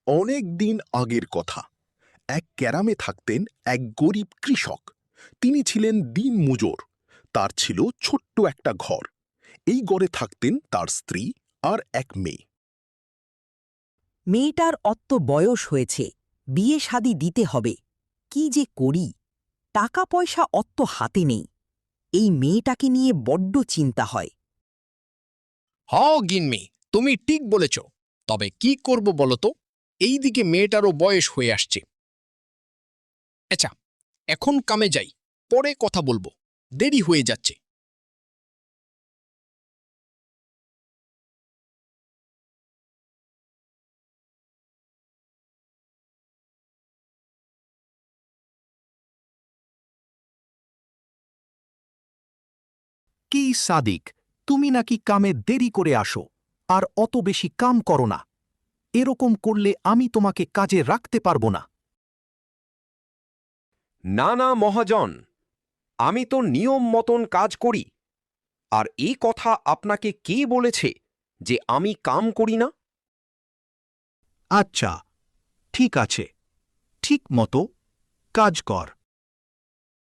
অনেক দিন আগের কথা। এক গ্রামে থাকতেন এক গরিব কৃষক। তিনি ছিলেন দিনমজুর। তার ছিল ছোট্ট একটা ঘর। এই ঘরে থাকতেন তার স্ত্রী আর এক মেয়ে। মেয়েটার অত্ত বয়স হয়েছে, বিয়ে শাদি দিতে হবে। কি যে করি, টাকা পয়সা অত্ত হাতে নেই। এই মেয়েটাকে নিয়ে বড্ড চিন্তা হয়। গিন্নি, তুমি ঠিক বলেছ। তবে কি করব বলো তো? এইদিকে মেয়েটারও বয়স হয়ে আসছে। আচ্ছা, এখন কামে যাই, পরে কথা বলবো, দেরি হয়ে যাচ্ছে। কি সাদিক, তুমি নাকি কামে দেরি করে আসো আর অত বেশি কাম করো না। এরকম করলে আমি তোমাকে কাজে রাখতে পারবো না। না না মহাজন, আমি তো নিয়ম মতন কাজ করি। আর এই কথা আপনাকে কে বলেছে যে আমি কাম করি না? আচ্ছা, ঠিক আছে, ঠিক মতো কাজ কর।